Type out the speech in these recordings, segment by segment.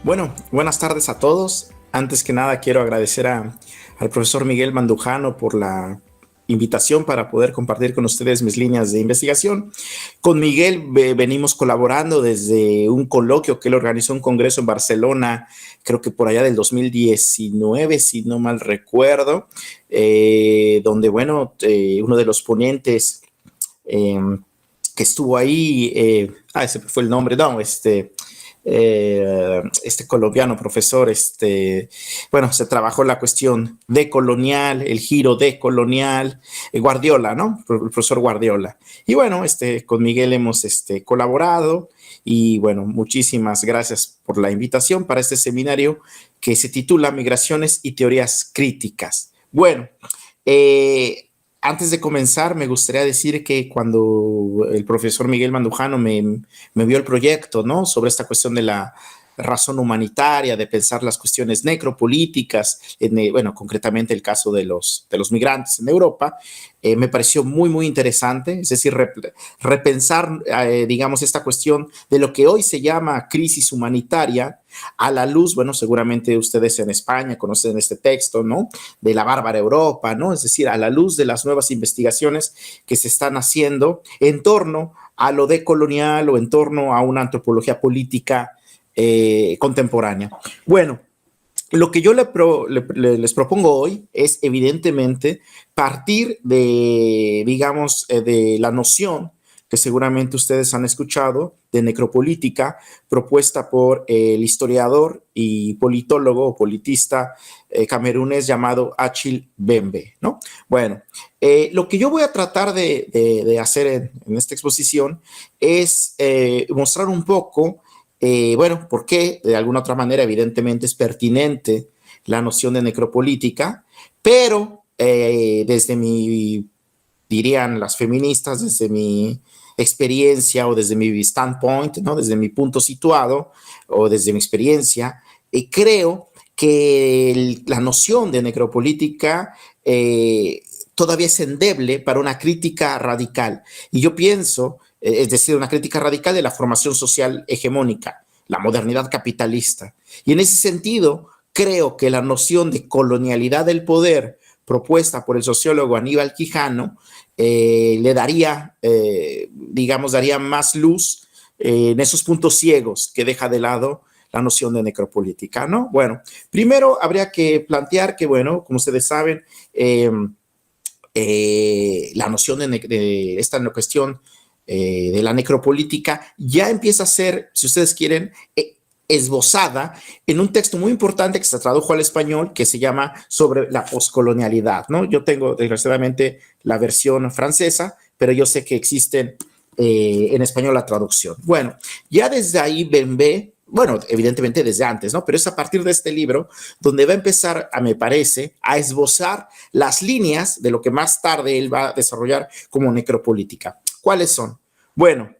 Bueno, buenas tardes a todos. Antes que nada quiero agradecer al profesor Miguel Mandujano por la invitación para poder compartir con ustedes mis líneas de investigación. Con Miguel venimos colaborando desde un coloquio que él organizó, un congreso en Barcelona, creo que por allá del 2019, si no mal recuerdo, donde, bueno, uno de los ponentes eh, que estuvo ahí, ese fue el nombre, no, este colombiano profesor, bueno, se trabajó la cuestión decolonial, el giro decolonial, Guardiola, ¿no? El profesor Guardiola. Y bueno, con Miguel hemos colaborado y bueno, muchísimas gracias por la invitación para este seminario que se titula Migraciones y Teorías Críticas. Bueno, eh, antes de comenzar, me gustaría decir que cuando el profesor Miguel Mandujano me vio el proyecto, ¿no? Sobre esta cuestión de la razón humanitaria, de pensar las cuestiones necropolíticas, bueno, concretamente el caso de los migrantes en Europa, me pareció muy, muy interesante, es decir, repensar, digamos, esta cuestión de lo que hoy se llama crisis humanitaria, a la luz, bueno, seguramente ustedes en España conocen este texto, ¿no? De la bárbara Europa, ¿no? Es decir, a la luz de las nuevas investigaciones que se están haciendo en torno a lo decolonial o en torno a una antropología política contemporánea. Bueno, lo que yo les propongo hoy es evidentemente partir de, digamos, de la noción que seguramente ustedes han escuchado de necropolítica, propuesta por el historiador y politólogo o politista camerunés llamado Achille Mbembe, ¿no? Bueno, lo que yo voy a tratar de hacer en esta exposición es mostrar un poco bueno, ¿por qué? De alguna otra manera, evidentemente es pertinente la noción de necropolítica, pero desde mi, dirían las feministas, desde mi experiencia o desde mi standpoint, ¿no? Desde mi punto situado o desde mi experiencia, creo que la noción de necropolítica todavía es endeble para una crítica radical. Y yo pienso, es decir, una crítica radical de la formación social hegemónica, la modernidad capitalista. Y en ese sentido, creo que la noción de colonialidad del poder propuesta por el sociólogo Aníbal Quijano le daría, digamos, daría más luz en esos puntos ciegos que deja de lado la noción de necropolítica, ¿no? Bueno, primero habría que plantear que, bueno, como ustedes saben, la noción de esta cuestión de la necropolítica ya empieza a ser, si ustedes quieren, esbozada en un texto muy importante que se tradujo al español que se llama Sobre la poscolonialidad, ¿no? Yo tengo desgraciadamente la versión francesa, pero yo sé que existen en español la traducción. Bueno, ya desde ahí Mbembe, bueno, evidentemente desde antes, ¿no? Pero es a partir de este libro donde va a empezar, me parece, a esbozar las líneas de lo que más tarde él va a desarrollar como necropolítica. ¿Cuáles son? Bueno,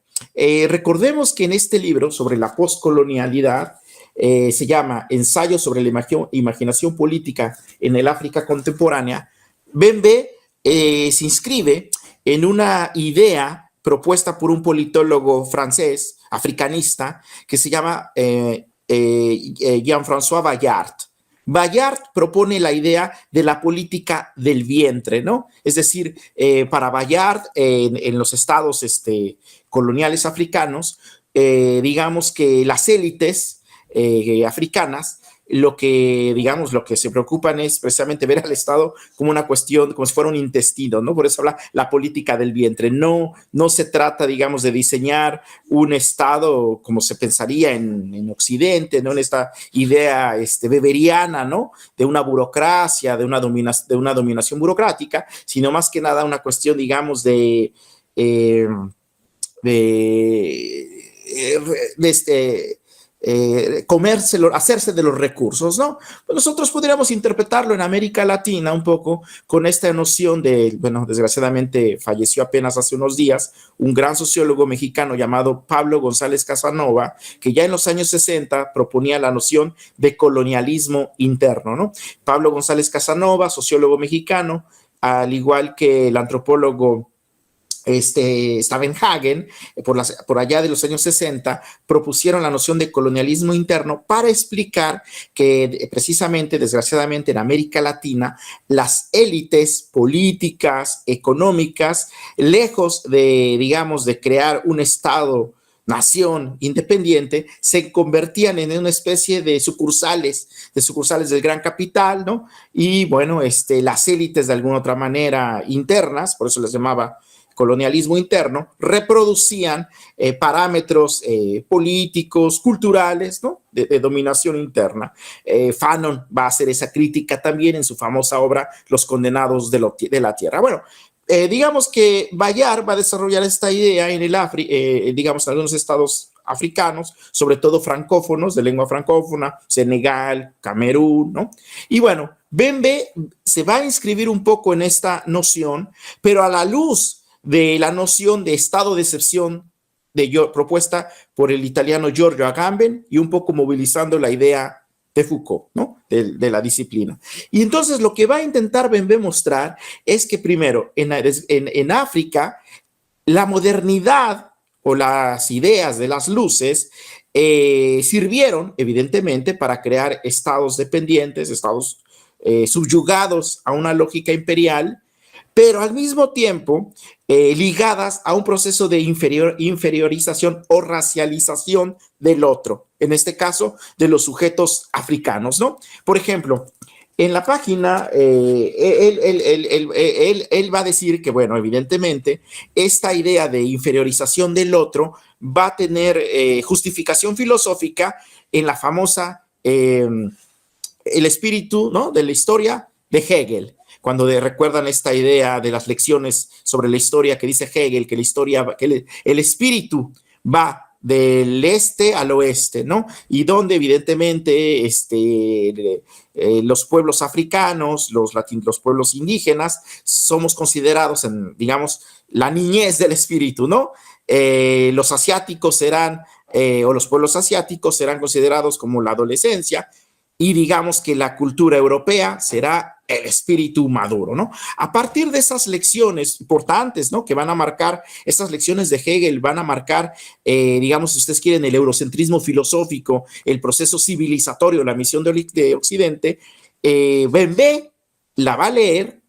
recordemos que en este libro sobre la poscolonialidad se llama Ensayo sobre la imaginación política en el África contemporánea. Mbembe se inscribe en una idea propuesta por un politólogo francés, africanista, que se llama Jean-François Bayard. Bayard propone la idea de la política del vientre, ¿no? Es decir, para Bayard, en los estados coloniales africanos, digamos que las élites africanas lo que, digamos, lo que se preocupan es precisamente ver al Estado como una cuestión, como si fuera un intestino, ¿no? Por eso habla la política del vientre. No, no se trata, digamos, de diseñar un Estado como se pensaría en Occidente, ¿no? En esta idea weberiana, ¿no? De una burocracia, de una dominación burocrática, sino más que nada una cuestión, digamos, de comérselo, hacerse de los recursos, ¿no? Pues nosotros podríamos interpretarlo en América Latina un poco con esta noción de, bueno, desgraciadamente falleció apenas hace unos días un gran sociólogo mexicano llamado Pablo González Casanova, que ya en los años 60 proponía la noción de colonialismo interno, ¿no? Pablo González Casanova, sociólogo mexicano, al igual que el antropólogo Stavenhagen, por allá de los años 60, propusieron la noción de colonialismo interno para explicar que precisamente, desgraciadamente, en América Latina, las élites políticas, económicas, lejos de, digamos, de crear un Estado nación independiente, se convertían en una especie de sucursales del gran capital, ¿no? Y bueno, las élites de alguna otra manera internas, por eso les llamaba colonialismo interno, reproducían parámetros políticos, culturales, ¿no? De dominación interna. Fanon va a hacer esa crítica también en su famosa obra Los condenados de la tierra. Bueno, digamos que Bayard va a desarrollar esta idea en digamos, en algunos estados africanos, sobre todo francófonos, de lengua francófona, Senegal, Camerún, ¿no? Y bueno, Bembe se va a inscribir un poco en esta noción, pero a la luz de la noción de estado de excepción propuesta por el italiano Giorgio Agamben y un poco movilizando la idea de Foucault, ¿no? De la disciplina. Y entonces lo que va a intentar Bembe mostrar es que primero en África la modernidad o las ideas de las luces sirvieron evidentemente para crear estados dependientes, estados subyugados a una lógica imperial, pero al mismo tiempo ligadas a un proceso de inferiorización o racialización del otro, en este caso de los sujetos africanos, ¿no? Por ejemplo, en la página, él va a decir que, bueno, evidentemente, esta idea de inferiorización del otro va a tener justificación filosófica en la famosa El espíritu, ¿no?, de la historia de Hegel. Cuando recuerdan esta idea de las lecciones sobre la historia que dice Hegel, que la historia, que el espíritu va del este al oeste, ¿no? Y donde evidentemente los pueblos africanos, los pueblos indígenas, somos considerados en, digamos, la niñez del espíritu, ¿no? Los asiáticos o los pueblos asiáticos serán considerados como la adolescencia, y digamos que la cultura europea será el espíritu maduro, ¿no? A partir de esas lecciones importantes, ¿no?, que van a marcar, estas lecciones de Hegel van a marcar, digamos, si ustedes quieren, el eurocentrismo filosófico, el proceso civilizatorio, la misión de Occidente, Bembe la va a leer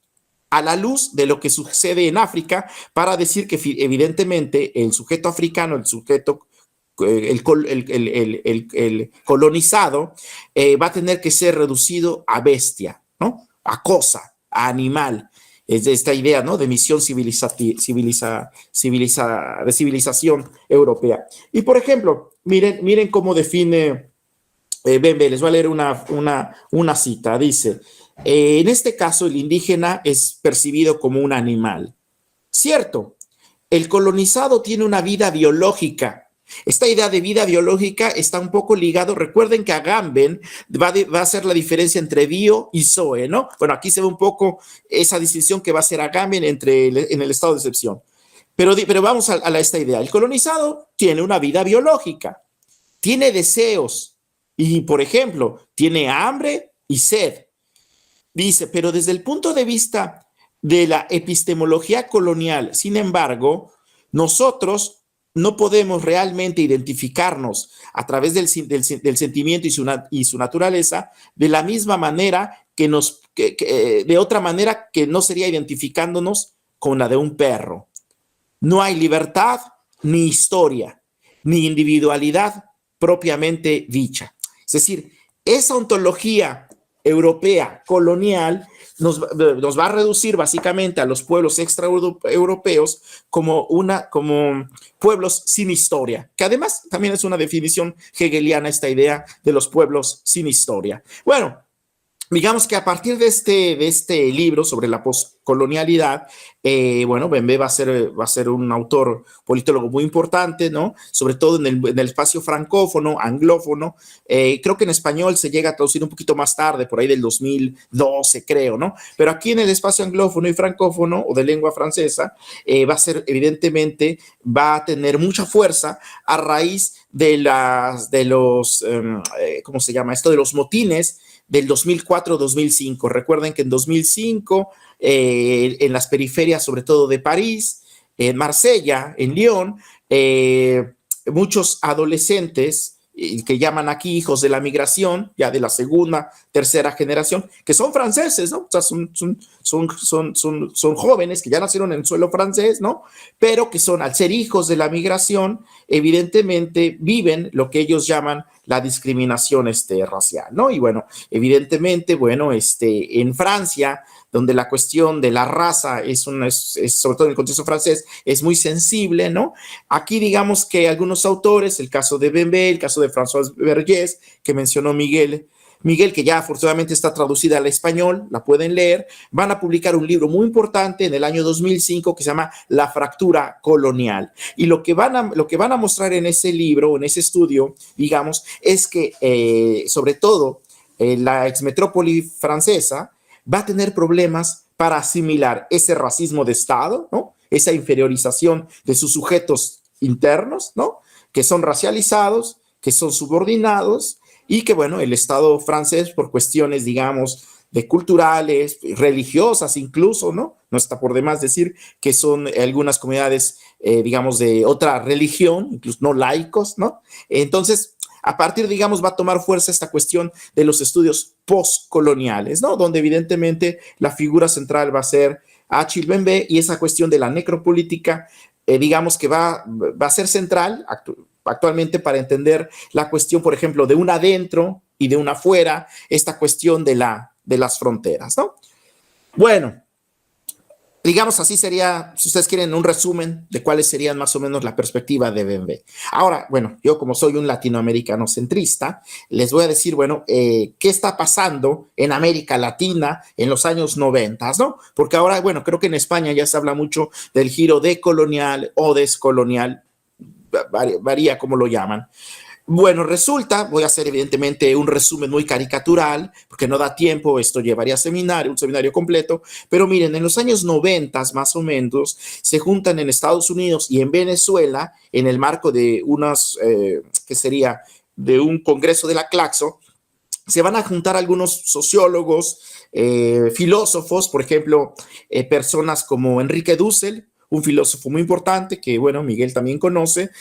a la luz de lo que sucede en África para decir que evidentemente el sujeto africano, el sujeto el colonizado va a tener que ser reducido a bestia, ¿no?, a cosa, a animal. Es de esta idea, ¿no?, de misión de civilización europea. Y por ejemplo, miren cómo define Bembe. Les voy a leer una cita. Dice, en este caso el indígena es percibido como un animal. Cierto, el colonizado tiene una vida biológica. Esta idea de vida biológica está un poco ligado. Recuerden que Agamben va a hacer la diferencia entre bio y zoe, ¿no? Bueno, aquí se ve un poco esa distinción que va a hacer Agamben en el estado de excepción. Pero vamos a esta idea. El colonizado tiene una vida biológica, tiene deseos y, por ejemplo, tiene hambre y sed. Dice, pero desde el punto de vista de la epistemología colonial, sin embargo, nosotros no podemos realmente identificarnos a través del sentimiento y su naturaleza de la misma manera de otra manera que no sería identificándonos con la de un perro. No hay libertad, ni historia, ni individualidad propiamente dicha. Es decir, esa ontología europea colonial nos va a reducir básicamente a los pueblos extraeuropeos como pueblos sin historia, que además también es una definición hegeliana, esta idea de los pueblos sin historia. Bueno, digamos que a partir de este libro sobre la poscolonialidad, bueno, Bembe va a ser un autor politólogo muy importante, ¿no? Sobre todo en el espacio francófono, anglófono. Creo que en español se llega a traducir un poquito más tarde, por ahí del 2012, creo, ¿no? Pero aquí en el espacio anglófono y francófono, o de lengua francesa, evidentemente, va a tener mucha fuerza a raíz de los, ¿cómo se llama esto? De los motines del 2004-2005. Recuerden que en 2005, en las periferias, sobre todo de París, en Marsella, en Lyon, muchos adolescentes que llaman aquí hijos de la migración, ya de la segunda, tercera generación, que son franceses, ¿no? O sea, son jóvenes que ya nacieron en suelo francés, ¿no? Pero que son, al ser hijos de la migración, evidentemente viven lo que ellos llaman la discriminación racial, ¿no? Y bueno, evidentemente, bueno, en Francia, donde la cuestión de la raza sobre todo en el contexto francés, es muy sensible, ¿no? Aquí digamos que algunos autores, el caso de Bembe, el caso de François Vergés, que mencionó Miguel, que ya afortunadamente está traducida al español, la pueden leer, van a publicar un libro muy importante en el año 2005 que se llama La fractura colonial. Y lo que van a mostrar en ese libro, en ese estudio, digamos, es que sobre todo la exmetrópoli francesa va a tener problemas para asimilar ese racismo de Estado, ¿no? Esa inferiorización de sus sujetos internos, ¿no? Que son racializados, que son subordinados y que, bueno, el Estado francés, por cuestiones, digamos, de culturales, religiosas incluso, ¿no? No está por demás decir que son algunas comunidades, digamos, de otra religión, incluso no laicos, ¿no? Entonces, a partir, digamos, va a tomar fuerza esta cuestión de los estudios postcoloniales, ¿no? Donde evidentemente la figura central va a ser Achille Bembe y esa cuestión de la necropolítica, digamos que va a ser central actualmente para entender la cuestión, por ejemplo, de un adentro y de un afuera, esta cuestión de las fronteras, ¿no? Bueno, digamos así sería, si ustedes quieren, un resumen de cuáles serían más o menos la perspectiva de Bembe. Ahora, bueno, yo como soy un latinoamericano centrista, les voy a decir, bueno, qué está pasando en América Latina en los años 90, ¿no? Porque ahora, bueno, creo que en España ya se habla mucho del giro decolonial o descolonial, varía como lo llaman. Bueno, resulta, voy a hacer evidentemente un resumen muy caricatural, porque no da tiempo, esto llevaría un seminario completo, pero miren, en los años 90 más o menos, se juntan en Estados Unidos y en Venezuela, en el marco de que sería de un congreso de la Claxo, se van a juntar algunos sociólogos, filósofos, por ejemplo, personas como Enrique Dussel, un filósofo muy importante que, bueno, Miguel también conoce,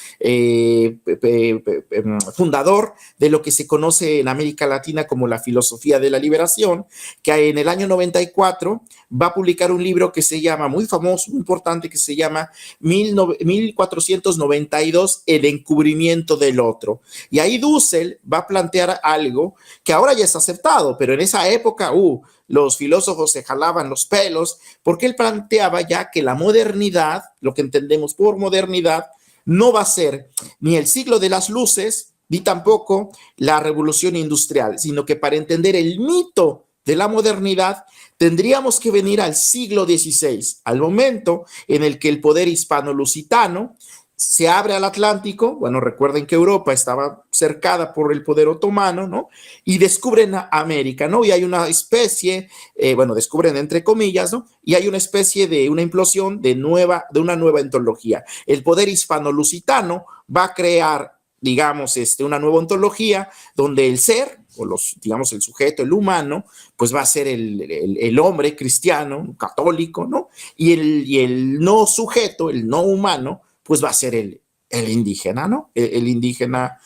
fundador de lo que se conoce en América Latina como la filosofía de la liberación, que en el año 94 va a publicar un libro que se llama, muy famoso, muy importante, que se llama 1492, El encubrimiento del otro. Y ahí Dussel va a plantear algo que ahora ya es aceptado, pero en esa época, los filósofos se jalaban los pelos porque él planteaba ya que la modernidad, lo que entendemos por modernidad, no va a ser ni el siglo de las luces, ni tampoco la revolución industrial, sino que para entender el mito de la modernidad tendríamos que venir al siglo XVI, al momento en el que el poder hispano-lusitano se abre al Atlántico. Bueno, recuerden que Europa estaba cercada por el poder otomano, ¿no? Y descubren América, ¿no? Y hay una especie, descubren entre comillas, ¿no? Y hay una especie de una implosión de una nueva ontología. El poder hispano-lusitano va a crear, digamos, una nueva ontología donde el ser, digamos, el sujeto, el humano, pues va a ser el hombre cristiano, católico, ¿no? Y el no sujeto, el no humano, pues va a ser el indígena, ¿no? El indígena,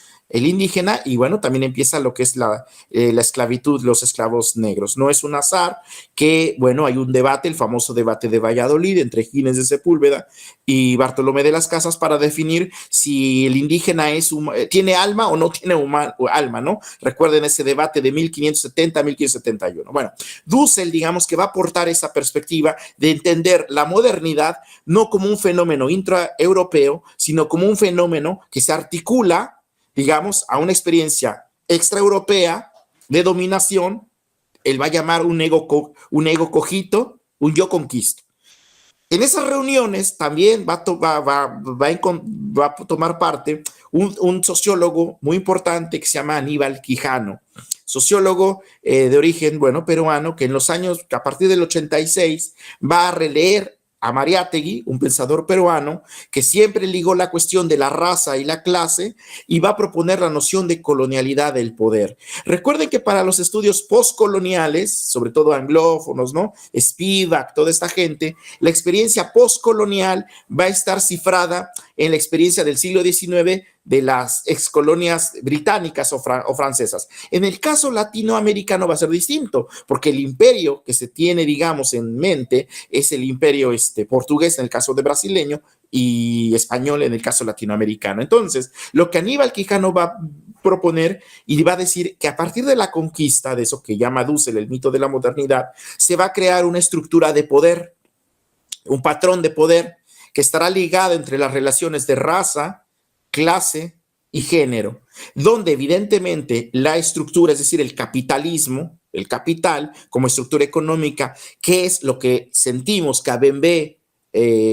y bueno, también empieza lo que es la esclavitud, los esclavos negros. No es un azar que, bueno, hay un debate, el famoso debate de Valladolid entre Gines de Sepúlveda y Bartolomé de las Casas para definir si el indígena tiene alma o no tiene alma, ¿no? Recuerden ese debate de 1570 a 1571. Bueno, Dussel, digamos que va a aportar esa perspectiva de entender la modernidad no como un fenómeno intraeuropeo, sino como un fenómeno que se articula, digamos, a una experiencia extraeuropea de dominación. Él va a llamar un ego cogito, un yo conquisto. En esas reuniones también va a tomar parte un sociólogo muy importante que se llama Aníbal Quijano, sociólogo de origen, bueno, peruano, que en los años, a partir del 86, va a releer a Mariátegui, un pensador peruano, que siempre ligó la cuestión de la raza y la clase y va a proponer la noción de colonialidad del poder. Recuerden que para los estudios postcoloniales, sobre todo anglófonos, ¿no? Spivak, toda esta gente, la experiencia postcolonial va a estar cifrada en la experiencia del siglo XIX de las excolonias británicas o francesas. En el caso latinoamericano va a ser distinto, porque el imperio que se tiene, digamos, en mente es el imperio portugués en el caso de brasileño y español en el caso latinoamericano. Entonces, lo que Aníbal Quijano va a proponer y va a decir que a partir de la conquista, de eso que llama Dussel el mito de la modernidad, se va a crear una estructura de poder, un patrón de poder que estará ligado entre las relaciones de raza, clase y género, donde evidentemente la estructura, es decir, el capitalismo, el capital como estructura económica, que es lo que sentimos que Abembe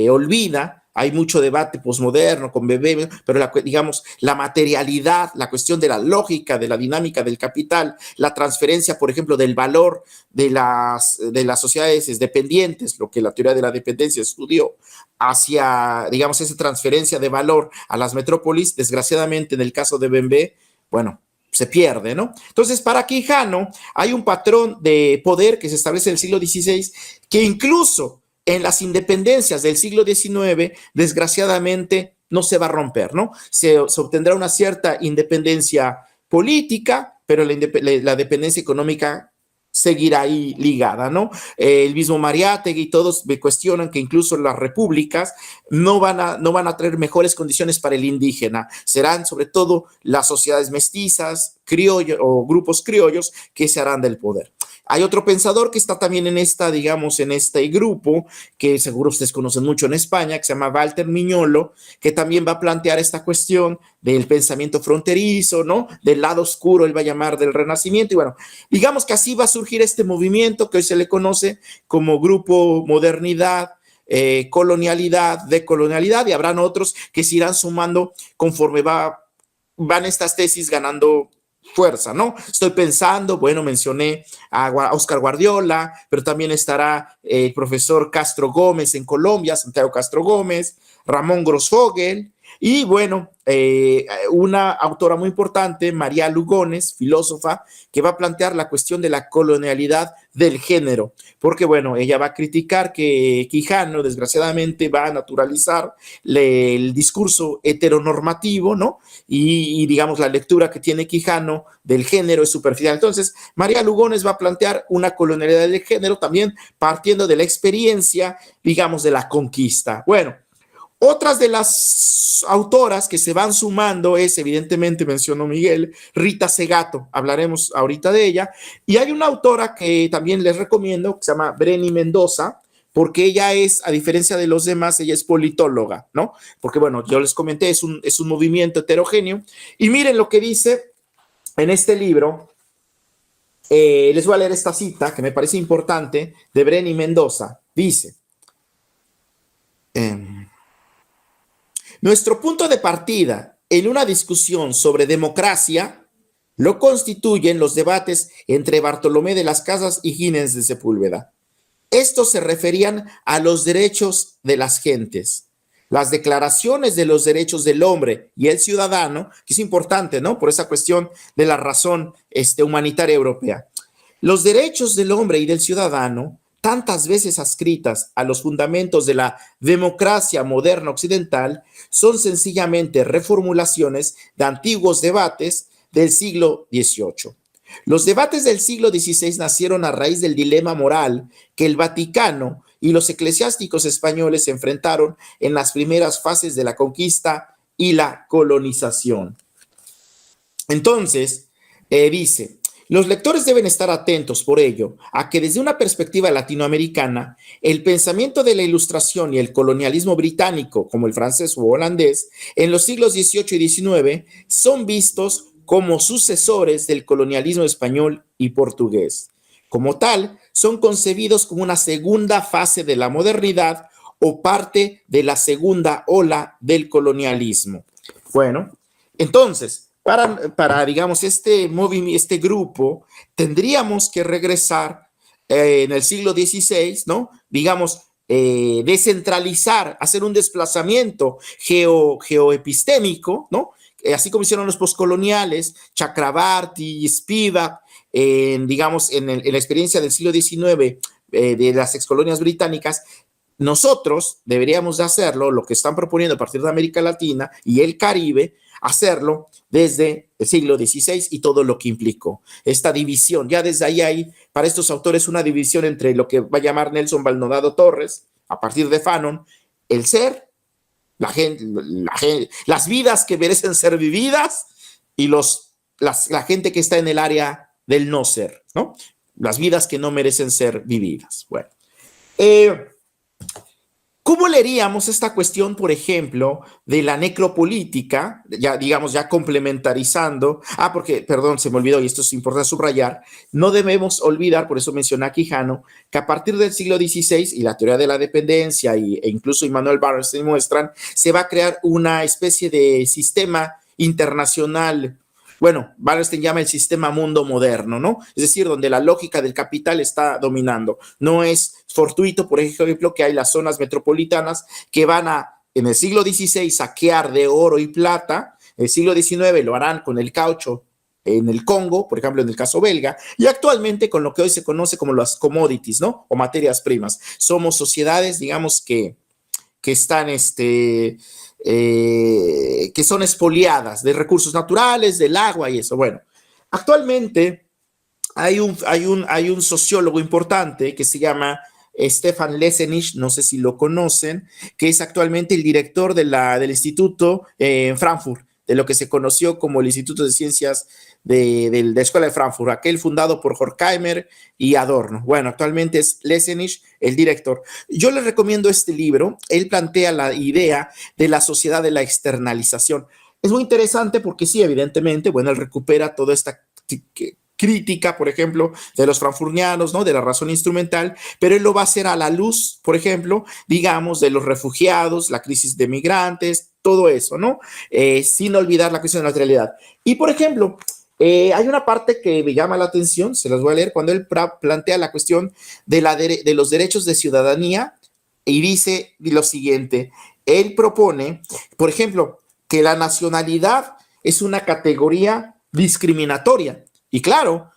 olvida. Hay mucho debate posmoderno con Bebé, pero digamos, la materialidad, la cuestión de la lógica, de la dinámica del capital, la transferencia, por ejemplo, del valor de las sociedades dependientes, lo que la teoría de la dependencia estudió, hacia, digamos, esa transferencia de valor a las metrópolis, desgraciadamente en el caso de Bembe, bueno, se pierde, ¿no? Entonces, para Quijano hay un patrón de poder que se establece en el siglo XVI que incluso en las independencias del siglo XIX, desgraciadamente, no se va a romper, ¿no? Se obtendrá una cierta independencia política, pero la dependencia económica seguirá ahí ligada, ¿no? El mismo Mariátegui y todos me cuestionan que incluso las repúblicas no van a traer mejores condiciones para el indígena. Serán sobre todo las sociedades mestizas, criollos o grupos criollos que se harán del poder. Hay otro pensador que está también en digamos, en este grupo, que seguro ustedes conocen mucho en España, que se llama Walter Miñolo, que también va a plantear esta cuestión del pensamiento fronterizo, ¿no? Del lado oscuro, él va a llamar del Renacimiento, y bueno, digamos que así va a surgir este movimiento que hoy se le conoce como Grupo Modernidad, Colonialidad, Decolonialidad, y habrán otros que se irán sumando conforme van estas tesis ganando fuerza, ¿no? Estoy pensando, bueno, mencioné a Oscar Guardiola, pero también estará el profesor Castro Gómez en Colombia, Santiago Castro Gómez, Ramón Grossfogel, y bueno, una autora muy importante, María Lugones, filósofa, que va a plantear la cuestión de la colonialidad del género, porque bueno, ella va a criticar que Quijano, desgraciadamente, va a naturalizar el discurso heteronormativo, ¿no? Y digamos, la lectura que tiene Quijano del género es superficial. Entonces, María Lugones va a plantear una colonialidad del género también partiendo de la experiencia, digamos, de la conquista. Bueno, otras de las autoras que se van sumando es, evidentemente, mencionó Miguel, Rita Segato, hablaremos ahorita de ella, y hay una autora que también les recomiendo, que se llama Breni Mendoza, porque ella es, a diferencia de los demás, ella es politóloga, ¿no? Porque, bueno, yo les comenté, es un movimiento heterogéneo, y miren lo que dice en este libro. Les voy a leer esta cita, que me parece importante, de Breni Mendoza. Dice... Nuestro punto de partida en una discusión sobre democracia lo constituyen los debates entre Bartolomé de las Casas y Gines de Sepúlveda. Estos se referían a los derechos de las gentes. Las declaraciones de los derechos del hombre y el ciudadano, que es importante, ¿no? Por esa cuestión de la razón humanitaria europea. Los derechos del hombre y del ciudadano, tantas veces adscritas a los fundamentos de la democracia moderna occidental, son sencillamente reformulaciones de antiguos debates del siglo XVIII. Los debates del siglo XVI nacieron a raíz del dilema moral que el Vaticano y los eclesiásticos españoles se enfrentaron en las primeras fases de la conquista y la colonización. Entonces, dice... Los lectores deben estar atentos, por ello, a que desde una perspectiva latinoamericana, el pensamiento de la Ilustración y el colonialismo británico, como el francés o holandés, en los siglos XVIII y XIX, son vistos como sucesores del colonialismo español y portugués. Como tal, son concebidos como una segunda fase de la modernidad o parte de la segunda ola del colonialismo. Bueno, entonces... Para digamos, este grupo, tendríamos que regresar en el siglo XVI, ¿no? Digamos, descentralizar, hacer un desplazamiento geoepistémico, ¿no? Así como hicieron los postcoloniales, Chakrabarty, Spivak, digamos, en la experiencia del siglo XIX de las excolonias británicas. Nosotros deberíamos de hacerlo, lo que están proponiendo a partir de América Latina y el Caribe, hacerlo desde el siglo XVI y todo lo que implicó. Esta división, ya desde ahí hay para estos autores una división entre lo que va a llamar Nelson Maldonado Torres, a partir de Fanon, el ser, las vidas que merecen ser vividas y la gente que está en el área del no ser, ¿no? Las vidas que no merecen ser vividas. Bueno, ¿cómo leeríamos esta cuestión, por ejemplo, de la necropolítica, ya digamos, ya complementarizando? Porque, perdón, se me olvidó, y esto es importante subrayar, no debemos olvidar, por eso mencioné a Quijano, que a partir del siglo XVI y la teoría de la dependencia e incluso Immanuel Wallerstein muestran, se va a crear una especie de sistema internacional. Bueno, Wallerstein llama el sistema mundo moderno, ¿no? Es decir, donde la lógica del capital está dominando. No es fortuito, por ejemplo, que hay las zonas metropolitanas que van a, en el siglo XVI, saquear de oro y plata. En el siglo XIX lo harán con el caucho en el Congo, por ejemplo, en el caso belga, y actualmente con lo que hoy se conoce como las commodities, ¿no? O materias primas. Somos sociedades, digamos, que están, que son expoliadas de recursos naturales, del agua y eso. Bueno, actualmente hay un sociólogo importante que se llama Stefan Lessenich, no sé si lo conocen, que es actualmente el director del instituto en Frankfurt, de lo que se conoció como el Instituto de Ciencias de la Escuela de Frankfurt, aquel fundado por Horkheimer y Adorno. Bueno, actualmente es Lessenich el director. Yo les recomiendo este libro. Él plantea la idea de la sociedad de la externalización. Es muy interesante porque sí, evidentemente, bueno, él recupera toda esta crítica, por ejemplo, de los frankfurtianos, ¿no? De la razón instrumental, pero él lo va a hacer a la luz, por ejemplo, digamos, de los refugiados, la crisis de migrantes, todo eso, ¿no? Sin olvidar la cuestión de la realidad. Y, por ejemplo, hay una parte que me llama la atención, se las voy a leer, cuando él plantea la cuestión de los derechos de ciudadanía y dice lo siguiente, él propone, por ejemplo, que la nacionalidad es una categoría discriminatoria. Y claro,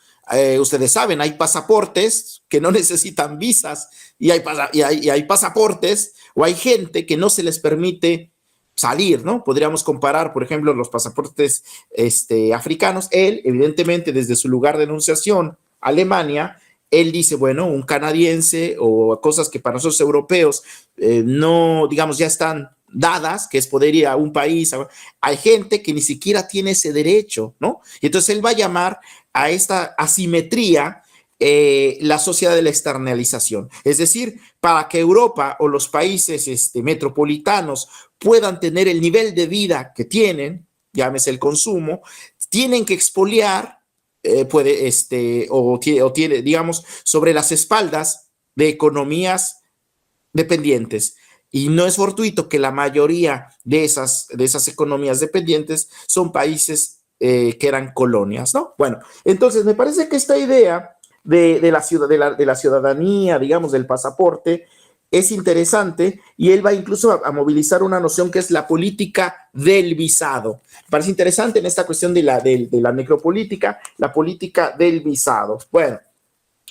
ustedes saben, hay pasaportes que no necesitan visas y hay pasaportes o hay gente que no se les permite salir, ¿no? Podríamos comparar, por ejemplo, los pasaportes africanos. Él, evidentemente, desde su lugar de enunciación, Alemania, él dice, bueno, un canadiense o cosas que para nosotros europeos no, digamos, ya están dadas, que es poder ir a un país. Hay gente que ni siquiera tiene ese derecho, ¿no? Y entonces él va a llamar a esta asimetría la sociedad de la externalización. Es decir, para que Europa o los países metropolitanos puedan tener el nivel de vida que tienen, llámese el consumo, tienen que expoliar, tiene, digamos, sobre las espaldas de economías dependientes. Y no es fortuito que la mayoría de esas economías dependientes son países que eran colonias, ¿no? Bueno, entonces me parece que esta idea de la ciudadanía, digamos, del pasaporte, es interesante y él va incluso a movilizar una noción que es la política del visado. Me parece interesante en esta cuestión de la necropolítica, la política del visado. Bueno,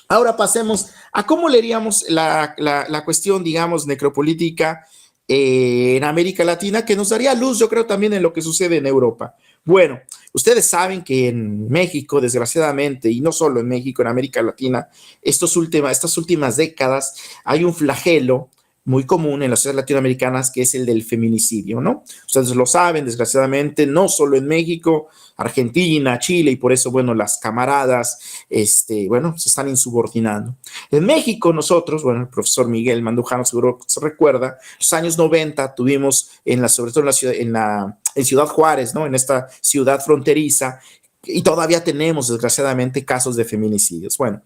ahora pasemos a cómo leeríamos la cuestión, digamos, necropolítica en América Latina, que nos daría luz, yo creo, también en lo que sucede en Europa. Bueno, ustedes saben que en México, desgraciadamente, y no solo en México, en América Latina, estas últimas décadas hay un flagelo muy común en las sociedades latinoamericanas, que es el del feminicidio, ¿no? Ustedes lo saben, desgraciadamente, no solo en México, Argentina, Chile, y por eso, bueno, las camaradas, bueno, se están insubordinando. En México, nosotros, bueno, el profesor Miguel Mandujano seguro se recuerda, los años 90 tuvimos, sobre todo en Ciudad Juárez, ¿no? En esta ciudad fronteriza, y todavía tenemos, desgraciadamente, casos de feminicidios. Bueno,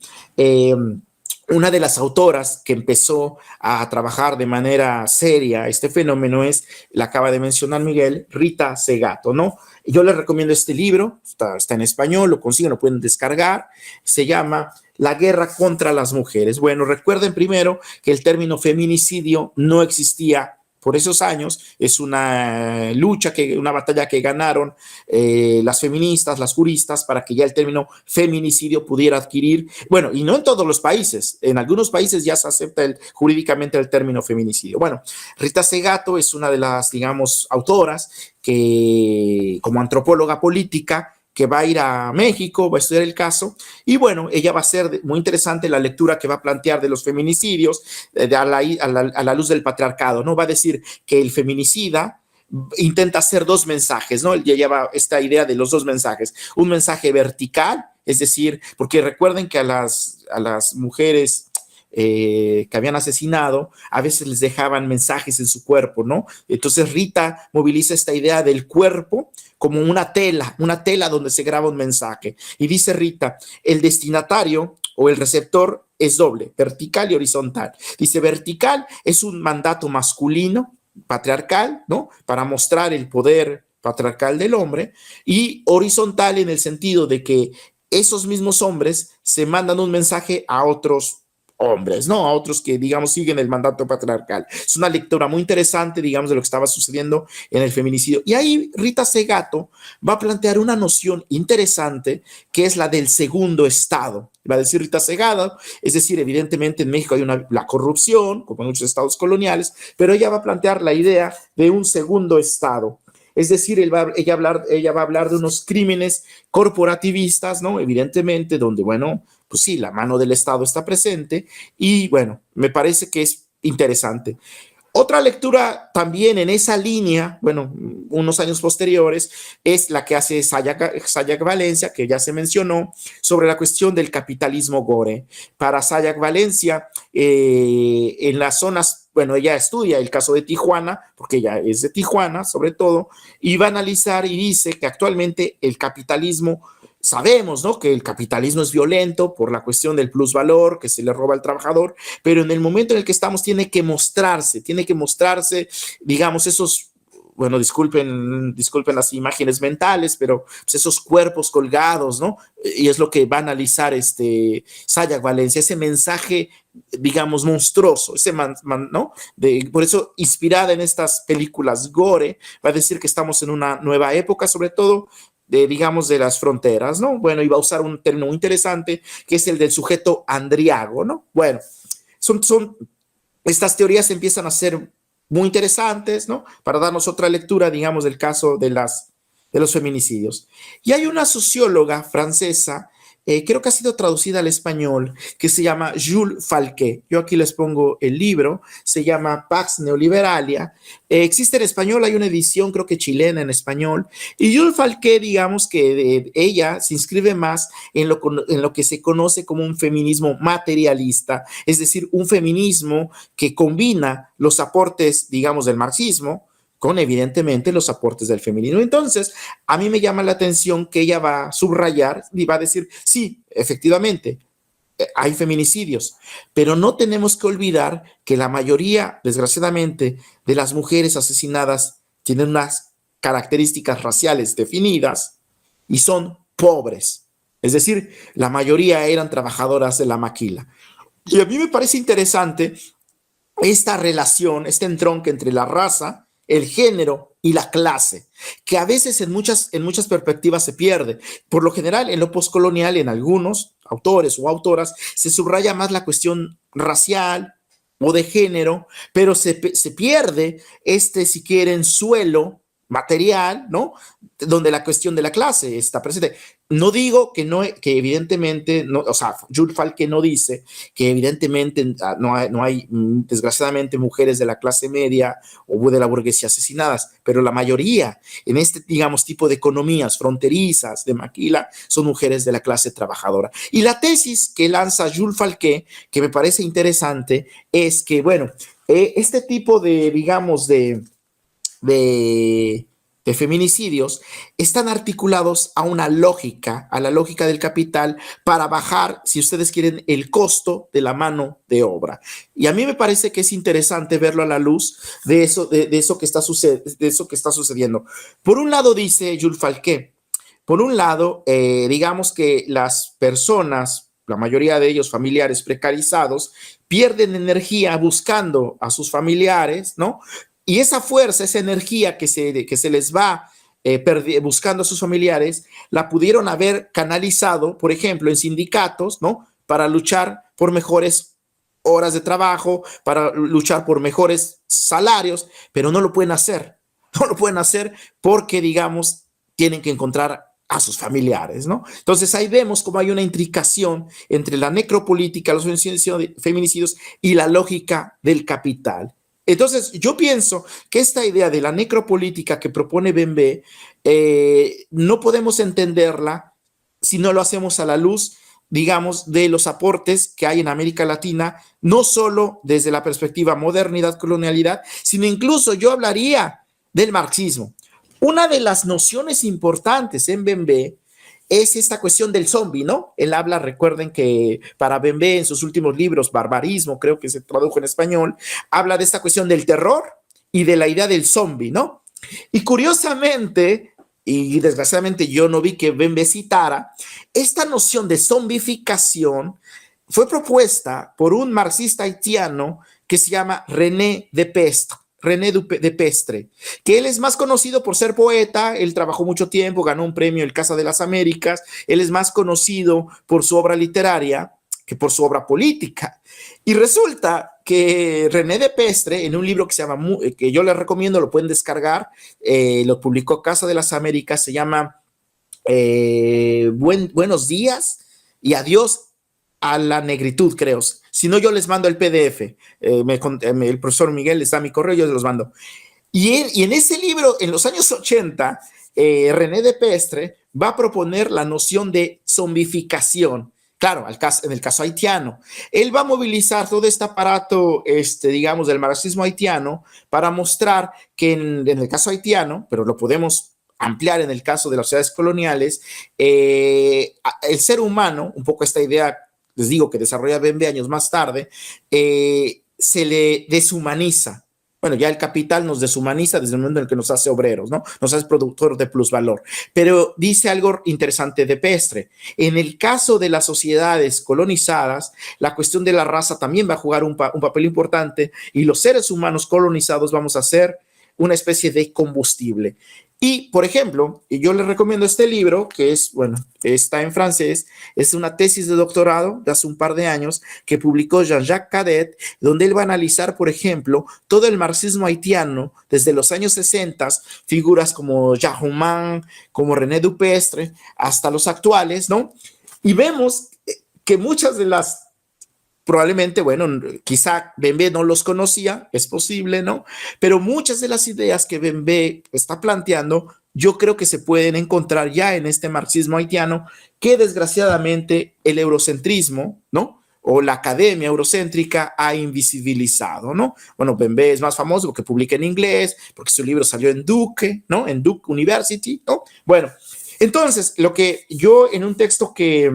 Una de las autoras que empezó a trabajar de manera seria este fenómeno es, la acaba de mencionar Miguel, Rita Segato, ¿no? Yo les recomiendo este libro, está en español, lo consiguen, lo pueden descargar, se llama La guerra contra las mujeres. Bueno, recuerden primero que el término feminicidio no existía por esos años, es una lucha, una batalla que ganaron las feministas, las juristas, para que ya el término feminicidio pudiera adquirir, bueno, y no en todos los países, en algunos países ya se acepta jurídicamente el término feminicidio. Bueno, Rita Segato es una de las, digamos, autoras que, como antropóloga política, que va a ir a México, va a estudiar el caso, y bueno, ella va a ser muy interesante la lectura que va a plantear de los feminicidios a la luz del patriarcado, ¿no? Va a decir que el feminicida intenta hacer dos mensajes, ¿no? Ya lleva esta idea de los dos mensajes, un mensaje vertical, es decir, porque recuerden que a las mujeres que habían asesinado, a veces les dejaban mensajes en su cuerpo, ¿no? Entonces Rita moviliza esta idea del cuerpo como una tela donde se graba un mensaje. Y dice Rita, el destinatario o el receptor es doble, vertical y horizontal. Dice, vertical es un mandato masculino, patriarcal, ¿no? Para mostrar el poder patriarcal del hombre, y horizontal en el sentido de que esos mismos hombres se mandan un mensaje a otros hombres, ¿no? A otros que, digamos, siguen el mandato patriarcal. Es una lectura muy interesante, digamos, de lo que estaba sucediendo en el feminicidio. Y ahí Rita Segato va a plantear una noción interesante que es la del segundo estado. Va a decir Rita Segato, es decir, evidentemente en México hay la corrupción, como en muchos estados coloniales, pero ella va a plantear la idea de un segundo estado. Es decir, ella va a hablar de unos crímenes corporativistas, ¿no? Evidentemente, donde, bueno, pues sí, la mano del Estado está presente y, bueno, me parece que es interesante. Otra lectura también en esa línea, bueno, unos años posteriores, es la que hace Sayak Valencia, que ya se mencionó, sobre la cuestión del capitalismo gore. Para Sayak Valencia, en las zonas, bueno, ella estudia el caso de Tijuana, porque ella es de Tijuana, sobre todo, y va a analizar y dice que actualmente el capitalismo, sabemos, ¿no?, que el capitalismo es violento por la cuestión del plusvalor que se le roba al trabajador, pero en el momento en el que estamos tiene que mostrarse, digamos, esos, bueno, disculpen las imágenes mentales, pero pues esos cuerpos colgados, ¿no? Y es lo que va a analizar Sayak Valencia, ese mensaje, digamos, monstruoso, ¿no? Por eso, inspirada en estas películas gore, va a decir que estamos en una nueva época, sobre todo, digamos, de las fronteras, ¿no? Bueno, iba a usar un término muy interesante, que es el del sujeto andriago, ¿no? Bueno, estas teorías empiezan a ser muy interesantes, ¿no? Para darnos otra lectura, digamos, del caso de los feminicidios. Y hay una socióloga francesa, creo que ha sido traducida al español, que se llama Jules Falquet. Yo aquí les pongo el libro, se llama Pax Neoliberalia. Existe en español, hay una edición, creo que chilena en español. Y Jules Falquet, digamos que ella se inscribe más en lo que se conoce como un feminismo materialista, es decir, un feminismo que combina los aportes, digamos, del marxismo con evidentemente los aportes del feminismo. Entonces, a mí me llama la atención que ella va a subrayar y va a decir, sí, efectivamente, hay feminicidios, pero no tenemos que olvidar que la mayoría, desgraciadamente, de las mujeres asesinadas tienen unas características raciales definidas y son pobres. Es decir, la mayoría eran trabajadoras de la maquila. Y a mí me parece interesante esta relación, este entronque entre la raza, el género y la clase, que a veces en muchas perspectivas se pierde. Por lo general, en lo postcolonial, en algunos autores o autoras, se subraya más la cuestión racial o de género, pero se pierde si quieren, suelo material, ¿no? Donde la cuestión de la clase está presente. No digo que evidentemente, no, o sea, Jules Falquet no dice que evidentemente no hay desgraciadamente mujeres de la clase media o de la burguesía asesinadas, pero la mayoría en digamos, tipo de economías fronterizas de maquila son mujeres de la clase trabajadora. Y la tesis que lanza Jules Falquet, que me parece interesante, es que, bueno, este tipo de, digamos, de de feminicidios están articulados a la lógica del capital para bajar, si ustedes quieren, el costo de la mano de obra. Y a mí me parece que es interesante verlo a la luz de eso que está sucediendo. Por un lado, dice Jules Falquet, por un lado, digamos que las personas, la mayoría de ellos familiares precarizados, pierden energía buscando a sus familiares, ¿no? Y esa fuerza, esa energía que se les va buscando a sus familiares, la pudieron haber canalizado, por ejemplo, en sindicatos, ¿no? Para luchar por mejores horas de trabajo, para luchar por mejores salarios, pero no lo pueden hacer. No lo pueden hacer porque, digamos, tienen que encontrar a sus familiares, ¿no? Entonces ahí vemos cómo hay una intricación entre la necropolítica, los feminicidios y la lógica del capital. Entonces, yo pienso que esta idea de la necropolítica que propone Bembe no podemos entenderla si no lo hacemos a la luz, digamos, de los aportes que hay en América Latina, no solo desde la perspectiva modernidad, colonialidad, sino incluso yo hablaría del marxismo. Una de las nociones importantes en Bembe es esta cuestión del zombie, ¿no? Él habla, recuerden que para Bembe en sus últimos libros, Barbarismo, creo que se tradujo en español, habla de esta cuestión del terror y de la idea del zombie, ¿no? Y curiosamente, y desgraciadamente yo no vi que Bembe citara, esta noción de zombificación fue propuesta por un marxista haitiano que se llama René Depestre. René Depestre, que él es más conocido por ser poeta, él trabajó mucho tiempo, ganó un premio El Casa de las Américas, él es más conocido por su obra literaria que por su obra política. Y resulta que René Depestre, en un libro que se llama, que yo les recomiendo, lo pueden descargar, lo publicó Casa de las Américas, se llama Buenos días y adiós a la negritud, creo. Si no, yo les mando el PDF. El profesor Miguel les da mi correo, yo se los mando. Y en ese libro, en los años 80, René Depestre va a proponer la noción de zombificación. Claro, en el caso haitiano. Él va a movilizar todo este aparato, digamos, del marxismo haitiano para mostrar que en el caso haitiano, pero lo podemos ampliar en el caso de las sociedades coloniales, el ser humano, un poco esta idea, les digo, que desarrolla Bembe años más tarde, se le deshumaniza. Bueno, ya el capital nos deshumaniza desde el momento en el que nos hace obreros, ¿no? Nos hace productores de plusvalor. Pero dice algo interesante de Pestre. En el caso de las sociedades colonizadas, la cuestión de la raza también va a jugar un papel importante y los seres humanos colonizados vamos a ser una especie de combustible. Y, por ejemplo, yo les recomiendo este libro, que es, bueno, está en francés, es una tesis de doctorado de hace un par de años que publicó Jean-Jacques Cadet, donde él va a analizar, por ejemplo, todo el marxismo haitiano desde los años 60, figuras como Jacques Rouman, como René Dupestre, hasta los actuales, ¿no? Y vemos que muchas de las probablemente, bueno, quizá Bembe no los conocía, es posible, ¿no? Pero muchas de las ideas que Bembe está planteando, yo creo que se pueden encontrar ya en este marxismo haitiano, que desgraciadamente el eurocentrismo, ¿no? O la academia eurocéntrica ha invisibilizado, ¿no? Bueno, Bembe es más famoso porque publica en inglés, porque su libro salió en Duke, ¿no? En Duke University, ¿no? Bueno, entonces, lo que yo en un texto que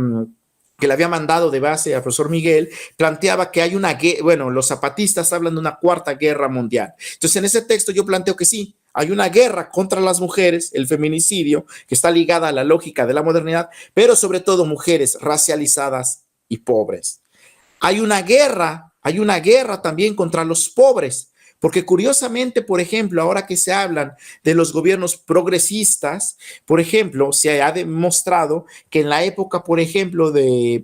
le había mandado de base al profesor Miguel, planteaba que hay una guerra, bueno, los zapatistas hablan de una cuarta guerra mundial. Entonces, en ese texto yo planteo que sí, hay una guerra contra las mujeres, el feminicidio, que está ligada a la lógica de la modernidad, pero sobre todo mujeres racializadas y pobres. Hay una guerra también contra los pobres, porque curiosamente, por ejemplo, ahora que se hablan de los gobiernos progresistas, por ejemplo, se ha demostrado que en la época, por ejemplo,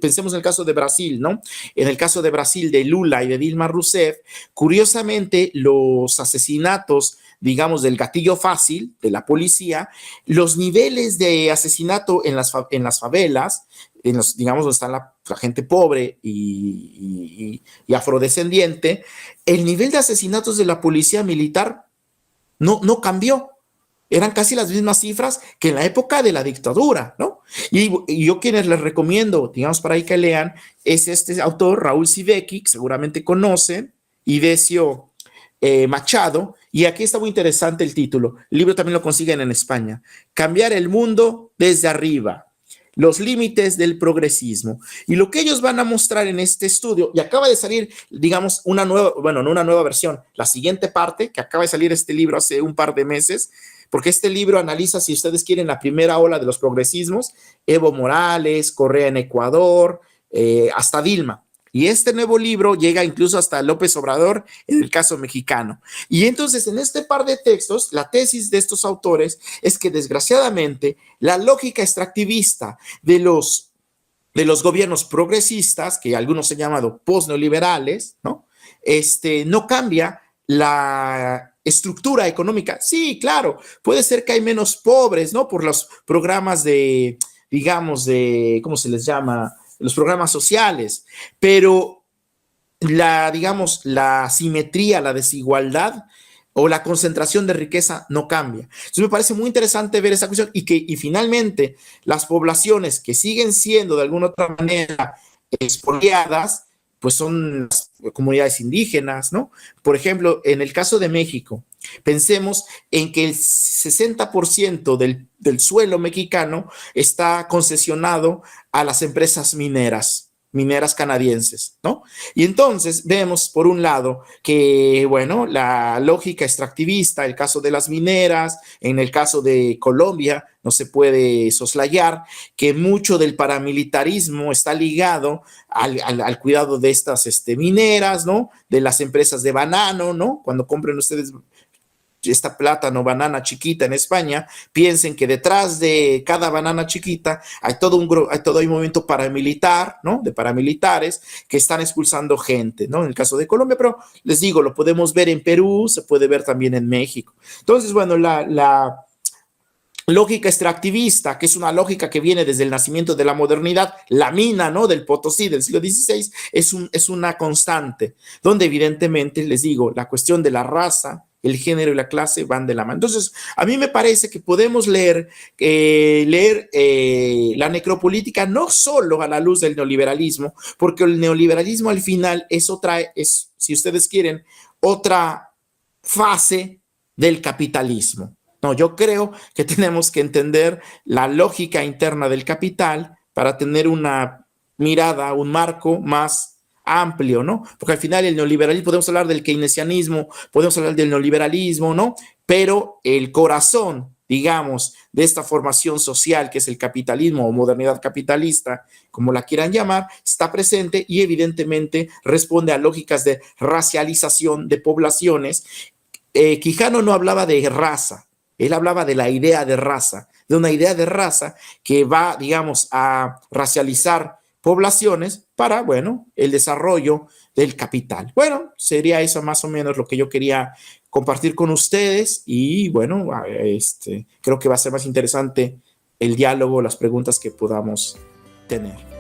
pensemos en el caso de Brasil, ¿no? En el caso de Brasil de Lula y de Dilma Rousseff, curiosamente los asesinatos, digamos, del gatillo fácil de la policía, los niveles de asesinato en las favelas, digamos, donde está la gente pobre y afrodescendiente, el nivel de asesinatos de la policía militar no cambió. Eran casi las mismas cifras que en la época de la dictadura, ¿no? Y yo quienes les recomiendo, digamos, para ahí que lean, es este autor, Raúl Siveki, que seguramente conocen, y Decio Machado, Y aquí está muy interesante el título. El libro también lo consiguen en España. Cambiar el mundo desde arriba. Los límites del progresismo. Y lo que ellos van a mostrar en este estudio, y acaba de salir, digamos, una nueva, bueno, no una nueva versión, la siguiente parte, que acaba de salir este libro hace un par de meses, porque este libro analiza, si ustedes quieren, la primera ola de los progresismos, Evo Morales, Correa en Ecuador, hasta Dilma. Y este nuevo libro llega incluso hasta López Obrador en el caso mexicano. Y entonces en este par de textos, la tesis de estos autores es que desgraciadamente la lógica extractivista de los gobiernos progresistas, que algunos se han llamado post-neoliberales, ¿no? No cambia la estructura económica. Sí, claro, puede ser que hay menos pobres, ¿no? Por los programas de, digamos, de, ¿cómo se les llama? Los programas sociales, pero digamos, la simetría, la desigualdad o la concentración de riqueza no cambia. Entonces me parece muy interesante ver esa cuestión y finalmente las poblaciones que siguen siendo de alguna otra manera expoliadas, pues son las comunidades indígenas, ¿no? Por ejemplo, en el caso de México, pensemos en que el 60% del suelo mexicano está concesionado a las empresas mineras canadienses, ¿no? Y entonces vemos, por un lado, que, bueno, la lógica extractivista, el caso de las mineras, en el caso de Colombia, no se puede soslayar, que mucho del paramilitarismo está ligado al cuidado de estas mineras, ¿no? De las empresas de banano, ¿no? Cuando compren ustedes esta plátano, banana chiquita en España, piensen que detrás de cada banana chiquita hay todo un movimiento paramilitar, ¿no? De paramilitares que están expulsando gente, ¿no? En el caso de Colombia, pero les digo, lo podemos ver en Perú, se puede ver también en México. Entonces, bueno, la lógica extractivista, que es una lógica que viene desde el nacimiento de la modernidad, la mina, ¿no? Del Potosí del siglo XVI, es una constante, donde evidentemente, les digo, la cuestión de la raza, el género y la clase van de la mano. Entonces, a mí me parece que podemos leer la necropolítica no solo a la luz del neoliberalismo, porque el neoliberalismo al final es si ustedes quieren, otra fase del capitalismo. No, yo creo que tenemos que entender la lógica interna del capital para tener una mirada, un marco más amplio, ¿no? Porque al final el neoliberalismo, podemos hablar del keynesianismo, podemos hablar del neoliberalismo, ¿no? Pero el corazón, digamos, de esta formación social que es el capitalismo o modernidad capitalista, como la quieran llamar, está presente y evidentemente responde a lógicas de racialización de poblaciones. Quijano no hablaba de raza, él hablaba de la idea de raza, de una idea de raza que va, digamos, a racializar poblaciones para, bueno, el desarrollo del capital. Bueno, sería eso más o menos lo que yo quería compartir con ustedes y, bueno, creo que va a ser más interesante el diálogo, las preguntas que podamos tener.